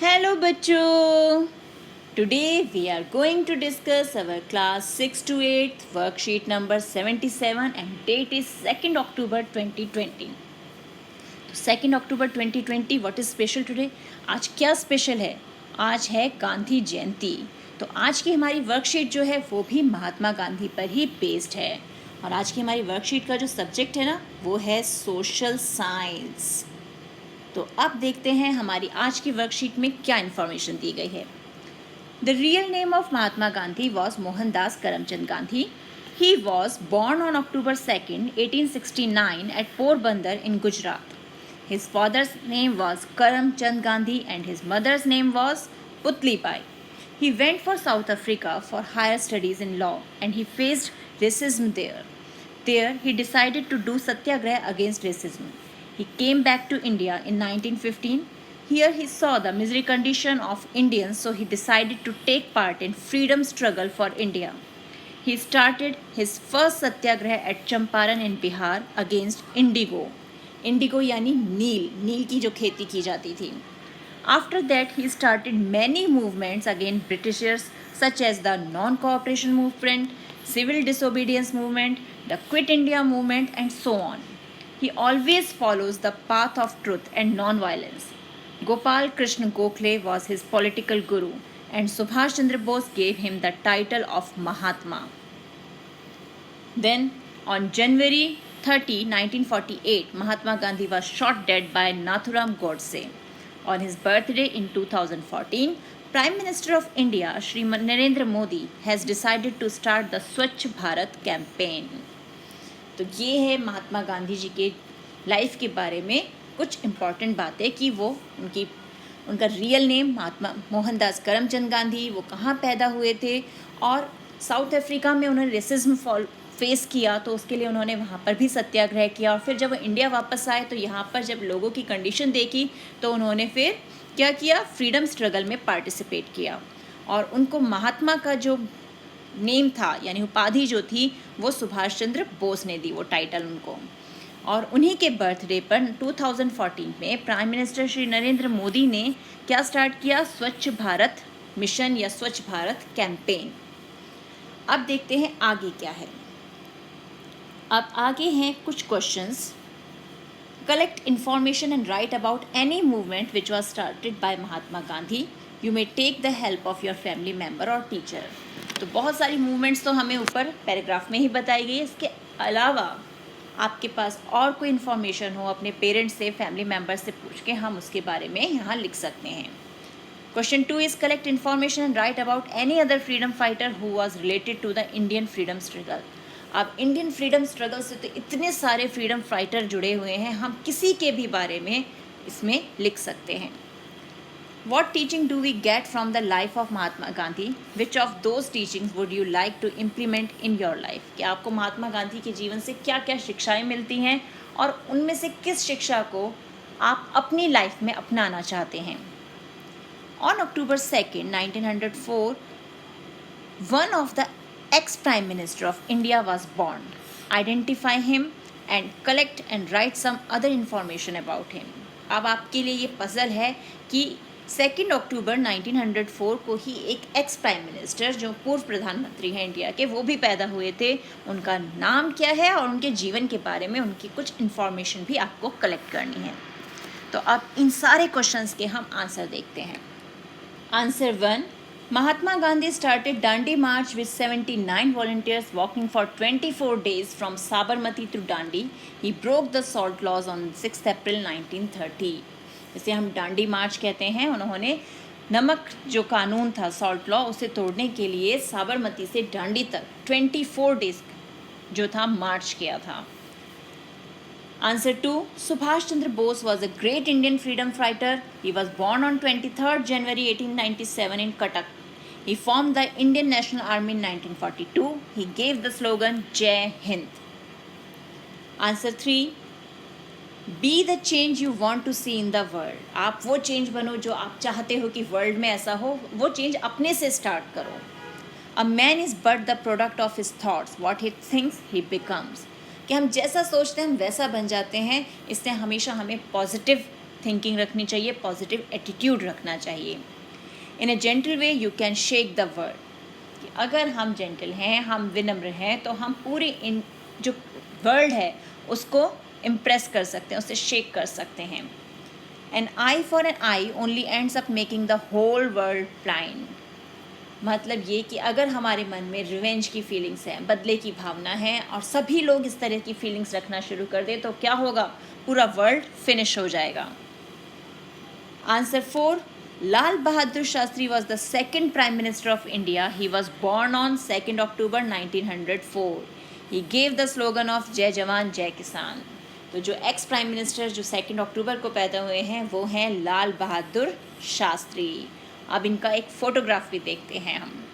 Hello बच्चों. Today we are going to discuss our class 6 to 8 worksheet number 77 and date is 2nd October 2020. तो 2nd October 2020 what is special today? आज क्या special है? आज है गांधी जयंती. तो आज की हमारी वर्कशीट जो है वो भी महात्मा गांधी पर ही बेस्ड है. और आज की हमारी वर्कशीट का जो सब्जेक्ट है ना वो है सोशल साइंस. तो अब देखते हैं हमारी आज की वर्कशीट में क्या इन्फॉर्मेशन दी गई है. The real name of Mahatma Gandhi was Mohandas Karamchand Gandhi. He was born on October 2nd, 1869 at Porbandar in Gujarat. His father's name was Karamchand Gandhi and his mother's name was Putli Bai. He went for South Africa for higher studies in law and he faced racism there. There, he decided to do satyagraha against racism. He came back to India in 1915. Here he saw the misery condition of Indians, so he decided to take part in freedom struggle for India. He started his first satyagraha at Champaran in Bihar against indigo. Indigo यानी नील की जो खेती की जाती थी. After that, he started many movements against Britishers such as the non-cooperation movement, civil disobedience movement, the Quit India movement and so on. He always follows the path of truth and non-violence. Gopal Krishna Gokhale was his political guru and Subhash Chandra Bose gave him the title of Mahatma. Then on January 30, 1948, Mahatma Gandhi was shot dead by Nathuram Godse. On his birthday in 2014, Prime Minister of India, Shri Narendra Modi, has decided to start the Swachh Bharat campaign. तो ये है महात्मा गांधी जी के life के बारे में कुछ important बातें कि वो उनका रियल नेम महात्मा मोहनदास करमचंद गांधी, वो कहाँ पैदा हुए थे और साउथ अफ्रीका में उन्होंने रेसिज्म फेस किया तो उसके लिए उन्होंने वहाँ पर भी सत्याग्रह किया. और फिर जब वो इंडिया वापस आए तो यहाँ पर जब लोगों की कंडीशन देखी तो उन्होंने फिर क्या किया, फ्रीडम स्ट्रगल में पार्टिसिपेट किया. और उनको महात्मा का जो नेम था यानी उपाधि जो थी वो सुभाष चंद्र बोस ने दी, वो टाइटल उनको. और उन्हीं के बर्थडे पर 2014 में प्राइम मिनिस्टर श्री नरेंद्र मोदी ने क्या स्टार्ट किया, स्वच्छ भारत मिशन या स्वच्छ भारत कैंपेन. अब देखते हैं आगे क्या है. अब आगे हैं कुछ questions. Collect information and write about any movement which was started by Mahatma Gandhi. You may take the help of your family member और टीचर. तो बहुत सारी मूवमेंट्स तो हमें ऊपर पैराग्राफ में ही बताई गई है. इसके अलावा आपके पास और कोई इन्फॉर्मेशन हो अपने पेरेंट्स से, फैमिली मेम्बर से पूछ के हम उसके बारे में यहाँ लिख सकते हैं. Question 2 is collect information and write about any other freedom fighter who was related to the Indian freedom struggle. अब इंडियन फ्रीडम स्ट्रगल से तो इतने सारे फ्रीडम फाइटर जुड़े हुए हैं, हम किसी के भी बारे में इसमें लिख सकते हैं. What teaching do we get from the life of Mahatma Gandhi? Which of those teachings would you like to implement in your life? कि आपको महात्मा गांधी के जीवन से क्या क्या शिक्षाएं मिलती हैं और उनमें से किस शिक्षा को आप अपनी लाइफ में अपनाना चाहते हैं. On October 2nd, 1904, one of the ex-Prime Minister of India was born. Identify him and collect and write some other information about him. अब आपके लिए ये पजल है कि 2 अक्टूबर 1904 को ही एक एक्स प्राइम मिनिस्टर जो पूर्व प्रधानमंत्री हैं इंडिया के, वो भी पैदा हुए थे. उनका नाम क्या है और उनके जीवन के बारे में उनकी कुछ इन्फॉर्मेशन भी आपको कलेक्ट करनी है. तो अब इन सारे क्वेश्चंस के हम आंसर देखते हैं. Answer 1, Mahatma Gandhi started Dandi March with 79 volunteers walking for 24 days from Sabarmati to Dandi. He broke the salt laws on 6 April 1930. इसे हम डांडी मार्च कहते हैं. उन्होंने नमक जो कानून था, सॉल्ट लॉ, उसे तोड़ने के लिए साबरमती से डांडी तक 24 डेज जो था मार्च किया था. Answer 2, Subhash Chandra Bose was a great Indian freedom fighter. He was born on 23rd January 1897 in Cuttack. He formed the Indian National Army in 1942. He gave the slogan Jai Hind. Answer 3, be the change you want to see in the world. आप वो change बनो जो आप चाहते हो कि world में ऐसा हो. वो चेंज अपने से स्टार्ट करो. A man is but the product of his thoughts. What he thinks he becomes. कि हम जैसा सोचते हैं हम वैसा बन जाते हैं. इससे हमेशा हमें पॉजिटिव थिंकिंग रखनी चाहिए, पॉजिटिव एटीट्यूड रखना चाहिए। In a gentle way you can shake the world, कि अगर हम जेंटल हैं, हम विनम्र हैं, तो हम पूरी इन जो वर्ल्ड है उसको इम्प्रेस कर सकते हैं, उससे शेक कर सकते हैं। An eye for an eye only ends up making the whole world blind, मतलब ये कि अगर हमारे मन में रिवेंज की फीलिंग्स हैं, बदले की भावना है, और सभी लोग इस तरह की फीलिंग्स रखना शुरू कर दें, तो क्या होगा, पूरा वर्ल्ड फिनिश हो जाएगा। Answer 4, Lal Bahadur Shastri was the second Prime Minister of India. He was born on 2nd October 1904. He gave the slogan of जय जवान जय किसान। तो जो एक्स प्राइम मिनिस्टर जो 2 अक्टूबर को पैदा हुए हैं वो हैं लाल बहादुर शास्त्री। अब इनका एक फ़ोटोग्राफ भी देखते हैं हम।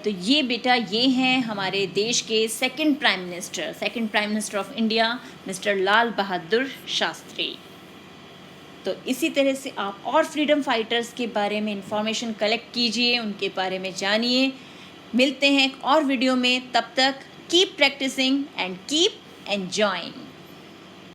तो ये बेटा ये हैं हमारे देश के second prime minister of India mister Lal Bahadur Shastri. तो इसी तरह से आप और फ्रीडम फाइटर्स के बारे में इंफॉर्मेशन कलेक्ट कीजिए, उनके बारे में जानिए। मिलते हैं एक और वीडियो में, तब तक keep practising and keep enjoying.